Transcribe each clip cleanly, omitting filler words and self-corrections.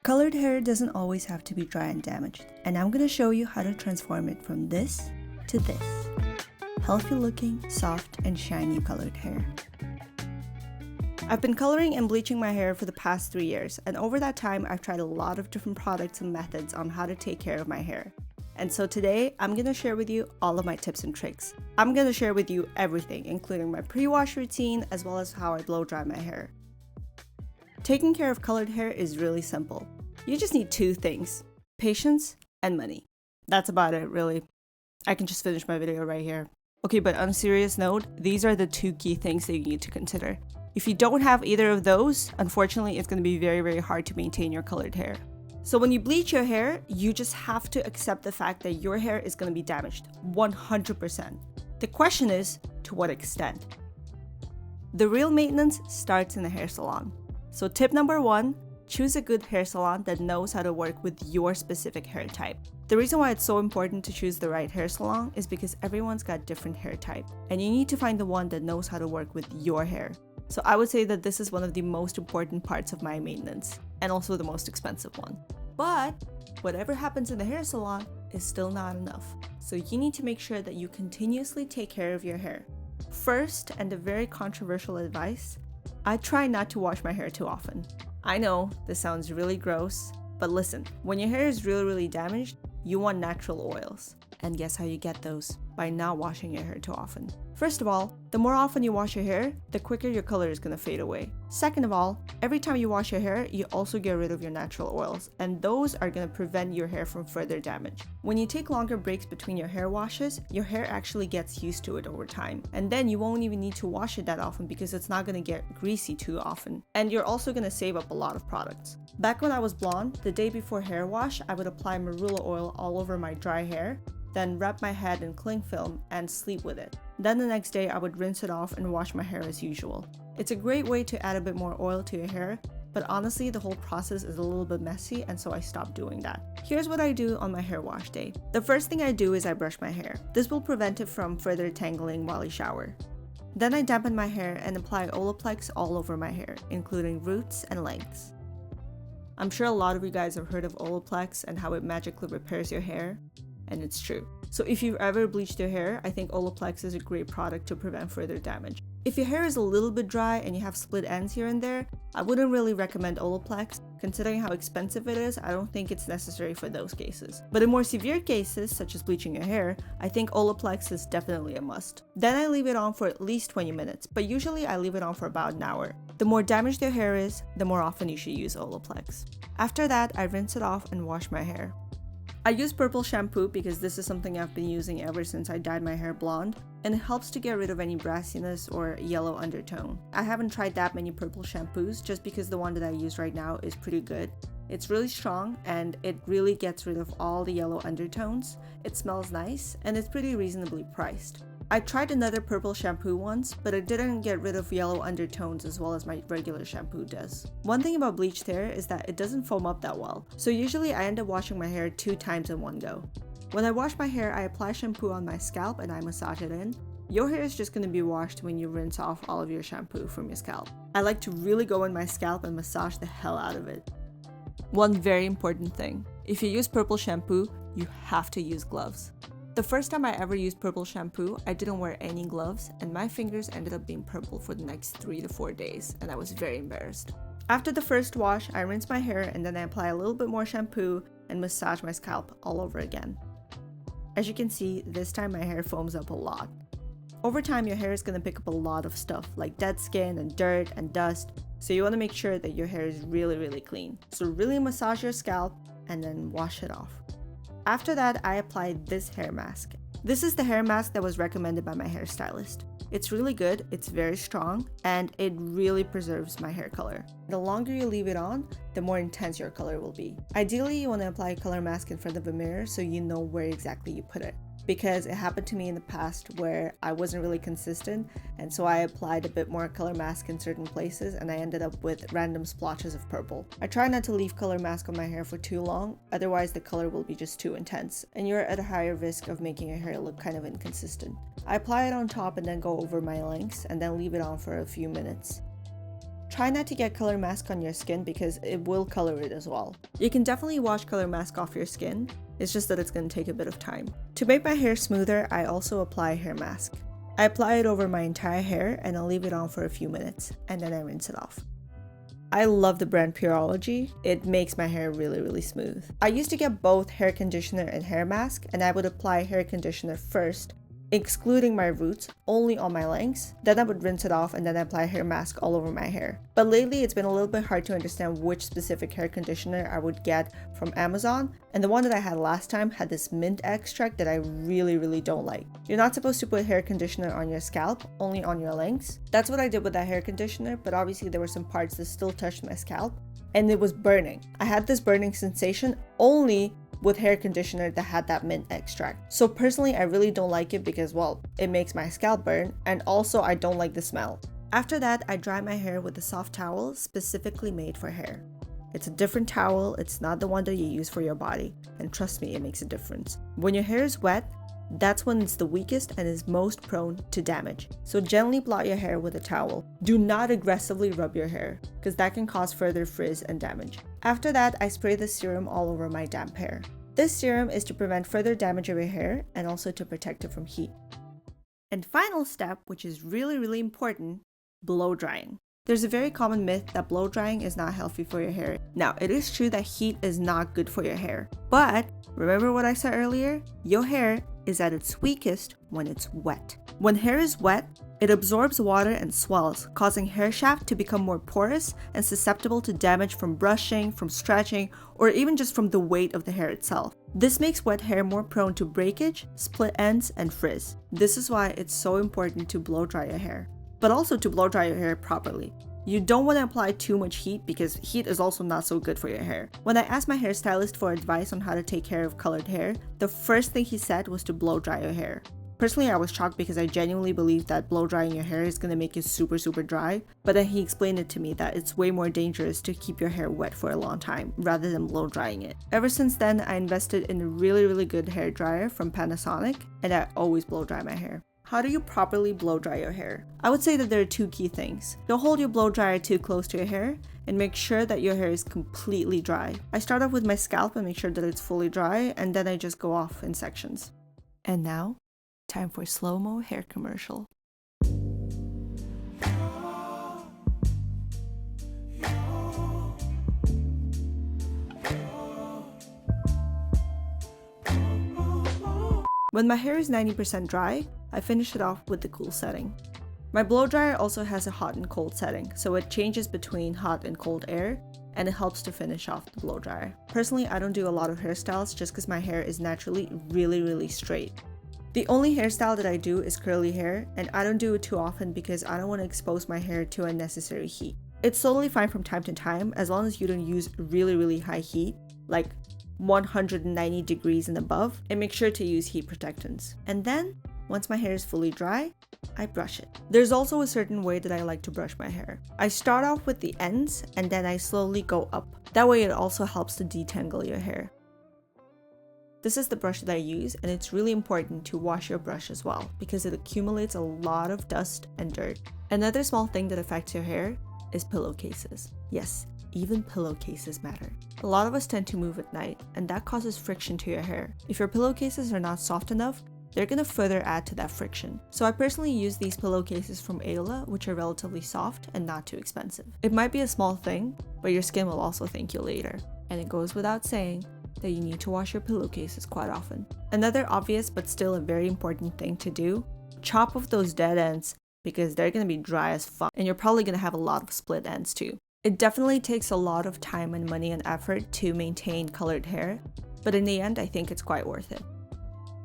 Colored hair doesn't always have to be dry and damaged, and I'm gonna show you how to transform it from this to this. Healthy looking, soft, and shiny colored hair. I've been coloring and bleaching my hair for the past 3 years, and over that time I've tried a lot of different products and methods on how to take care of my hair. And so today, I'm gonna share with you all of my tips and tricks. I'm gonna share with you everything, including my pre-wash routine, as well as how I blow dry my hair. Taking care of colored hair is really simple. You just need 2 things, patience and money. That's about it, really. I can just finish my video right here. Okay, but on a serious note, these are the 2 key things that you need to consider. If you don't have either of those, unfortunately, it's gonna be very, very hard to maintain your colored hair. So when you bleach your hair, you just have to accept the fact that your hair is gonna be damaged, 100%. The question is, to what extent? The real maintenance starts in the hair salon. So tip number 1, choose a good hair salon that knows how to work with your specific hair type. The reason why it's so important to choose the right hair salon is because everyone's got different hair type, and you need to find the one that knows how to work with your hair. So I would say that this is one of the most important parts of my maintenance, and also the most expensive one. But whatever happens in the hair salon is still not enough. So you need to make sure that you continuously take care of your hair. First, and a very controversial advice, I try not to wash my hair too often. I know this sounds really gross, but listen, when your hair is really damaged, you want natural oils. And guess how you get those? By not washing your hair too often. First of all, the more often you wash your hair, the quicker your color is gonna fade away. Second of all, every time you wash your hair, you also get rid of your natural oils, and those are gonna prevent your hair from further damage. When you take longer breaks between your hair washes, your hair actually gets used to it over time, and then you won't even need to wash it that often because it's not gonna get greasy too often, and you're also gonna save up a lot of products. Back when I was blonde, the day before hair wash, I would apply marula oil all over my dry hair, then wrap my head in cling film and sleep with it. Then the next day I would rinse it off and wash my hair as usual. It's a great way to add a bit more oil to your hair, but honestly the whole process is a little bit messy, and so I stopped doing that. Here's what I do on my hair wash day. The first thing I do is I brush my hair. This will prevent it from further tangling while I shower. Then I dampen my hair and apply Olaplex all over my hair, including roots and lengths. I'm sure a lot of you guys have heard of Olaplex and how it magically repairs your hair. And it's true. So if you've ever bleached your hair, I think Olaplex is a great product to prevent further damage. If your hair is a little bit dry and you have split ends here and there, I wouldn't really recommend Olaplex. Considering how expensive it is, I don't think it's necessary for those cases. But in more severe cases, such as bleaching your hair, I think Olaplex is definitely a must. Then I leave it on for at least 20 minutes, but usually I leave it on for about an hour. The more damaged your hair is, the more often you should use Olaplex. After that, I rinse it off and wash my hair. I use purple shampoo because this is something I've been using ever since I dyed my hair blonde, and it helps to get rid of any brassiness or yellow undertone. I haven't tried that many purple shampoos just because the one that I use right now is pretty good. It's really strong and it really gets rid of all the yellow undertones. It smells nice and it's pretty reasonably priced. I tried another purple shampoo once, but it didn't get rid of yellow undertones as well as my regular shampoo does. One thing about bleached hair is that it doesn't foam up that well, so usually I end up washing my hair 2 times in one go. When I wash my hair, I apply shampoo on my scalp and I massage it in. Your hair is just going to be washed when you rinse off all of your shampoo from your scalp. I like to really go in my scalp and massage the hell out of it. One very important thing, if you use purple shampoo, you have to use gloves. The first time I ever used purple shampoo, I didn't wear any gloves and my fingers ended up being purple for the next 3 to 4 days, and I was very embarrassed. After the first wash, I rinse my hair and then I apply a little bit more shampoo and massage my scalp all over again. As you can see, this time my hair foams up a lot. Over time, your hair is going to pick up a lot of stuff like dead skin and dirt and dust, so you want to make sure that your hair is really clean. So really massage your scalp and then wash it off. After that, I applied this hair mask. This is the hair mask that was recommended by my hairstylist. It's really good, it's very strong, and it really preserves my hair color. The longer you leave it on, the more intense your color will be. Ideally, you want to apply a color mask in front of a mirror so you know where exactly you put it. Because it happened to me in the past where I wasn't really consistent, and so I applied a bit more color mask in certain places and I ended up with random splotches of purple. I try not to leave color mask on my hair for too long, otherwise the color will be just too intense and you're at a higher risk of making your hair look kind of inconsistent. I apply it on top and then go over my lengths and then leave it on for a few minutes. Try not to get color mask on your skin because it will color it as well. You can definitely wash color mask off your skin, it's just that it's going to take a bit of time. To make my hair smoother, I also apply hair mask. I apply it over my entire hair and I'll leave it on for a few minutes and then I rinse it off. I love the brand Pureology. It makes my hair really smooth. I used to get both hair conditioner and hair mask, and I would apply hair conditioner first, excluding my roots, only on my lengths. Then I would rinse it off and then apply hair mask all over my hair. But lately it's been a little bit hard to understand which specific hair conditioner I would get from Amazon, and the one that I had last time had this mint extract that I really don't like. You're not supposed to put hair conditioner on your scalp, only on your lengths. That's what I did with that hair conditioner, but obviously there were some parts that still touched my scalp and it was burning. I had this burning sensation only with hair conditioner that had that mint extract. So personally, I really don't like it because, well, it makes my scalp burn, and also I don't like the smell. After that, I dry my hair with a soft towel specifically made for hair. It's a different towel, it's not the one that you use for your body, and trust me, it makes a difference. When your hair is wet, that's when it's the weakest and is most prone to damage. So gently blot your hair with a towel. Do not aggressively rub your hair, because that can cause further frizz and damage. After that, I spray the serum all over my damp hair. This serum is to prevent further damage of your hair and also to protect it from heat. And final step, which is really important, blow drying. There's a very common myth that blow drying is not healthy for your hair. Now, it is true that heat is not good for your hair, but remember what I said earlier? Your hair is at its weakest when it's wet. When hair is wet, it absorbs water and swells, causing hair shaft to become more porous and susceptible to damage from brushing, from stretching, or even just from the weight of the hair itself. This makes wet hair more prone to breakage, split ends, and frizz. This is why it's so important to blow dry your hair, but also to blow dry your hair properly. You don't want to apply too much heat because heat is also not so good for your hair. When I asked my hairstylist for advice on how to take care of colored hair, the first thing he said was to blow dry your hair. Personally, I was shocked because I genuinely believed that blow drying your hair is going to make it super dry, but then he explained it to me that it's way more dangerous to keep your hair wet for a long time rather than blow drying it. Ever since then, I invested in a really good hair dryer from Panasonic, and I always blow dry my hair. How do you properly blow dry your hair? I would say that there are two key things. Don't hold your blow dryer too close to your hair, and make sure that your hair is completely dry. I start off with my scalp and make sure that it's fully dry, and then I just go off in sections. And now, time for slow-mo hair commercial. When my hair is 90% dry, I finish it off with the cool setting. My blow dryer also has a hot and cold setting, so it changes between hot and cold air, and it helps to finish off the blow dryer. Personally, I don't do a lot of hairstyles just because my hair is naturally really straight. The only hairstyle that I do is curly hair, and I don't do it too often because I don't want to expose my hair to unnecessary heat. It's totally fine from time to time as long as you don't use really high heat, like 190 degrees and above, and make sure to use heat protectants. And then, once my hair is fully dry, I brush it. There's also a certain way that I like to brush my hair. I start off with the ends and then I slowly go up. That way it also helps to detangle your hair. This is the brush that I use, and it's really important to wash your brush as well because it accumulates a lot of dust and dirt. Another small thing that affects your hair is pillowcases. Yes, even pillowcases matter. A lot of us tend to move at night, and that causes friction to your hair. If your pillowcases are not soft enough, they're gonna further add to that friction. So I personally use these pillowcases from Ayla, which are relatively soft and not too expensive. It might be a small thing, but your skin will also thank you later. And it goes without saying that you need to wash your pillowcases quite often. Another obvious but still a very important thing to do, chop off those dead ends because they're gonna be dry as fuck, and you're probably gonna have a lot of split ends too. It definitely takes a lot of time and money and effort to maintain colored hair, but in the end, I think it's quite worth it.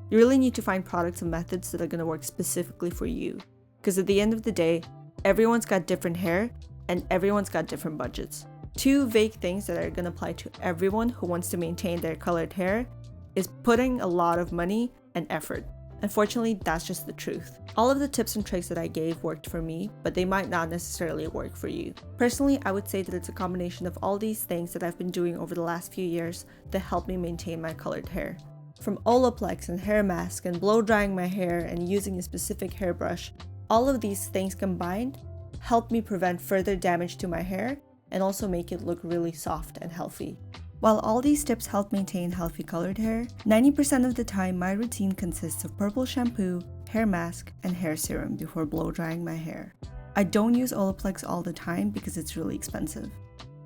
You really need to find products and methods that are going to work specifically for you, because at the end of the day, everyone's got different hair and everyone's got different budgets. Two vague things that are going to apply to everyone who wants to maintain their colored hair is putting a lot of money and effort. Unfortunately, that's just the truth. All of the tips and tricks that I gave worked for me, but they might not necessarily work for you. Personally, I would say that it's a combination of all these things that I've been doing over the last few years that help me maintain my colored hair. From Olaplex and hair mask and blow drying my hair and using a specific hairbrush, all of these things combined help me prevent further damage to my hair and also make it look really soft and healthy. While all these tips help maintain healthy colored hair, 90% of the time my routine consists of purple shampoo, hair mask, and hair serum before blow drying my hair. I don't use Olaplex all the time because it's really expensive.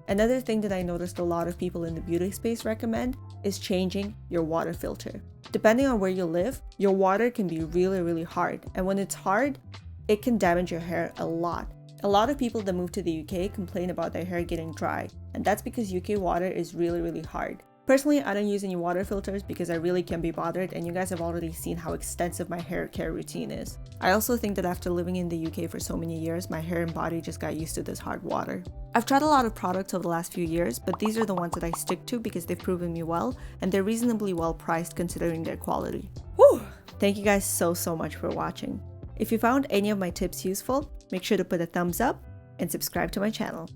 Another thing that I noticed a lot of people in the beauty space recommend is changing your water filter. Depending on where you live, your water can be really hard, and when it's hard, it can damage your hair a lot. A lot of people that move to the UK complain about their hair getting dry, and that's because UK water is really hard. Personally, I don't use any water filters because I really can't be bothered, and you guys have already seen how extensive my hair care routine is. I also think that after living in the UK for so many years, my hair and body just got used to this hard water. I've tried a lot of products over the last few years, but these are the ones that I stick to because they've proven me well, and they're reasonably well priced considering their quality. Whew! Thank you guys so much for watching. If you found any of my tips useful, make sure to put a thumbs up and subscribe to my channel.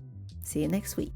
See you next week.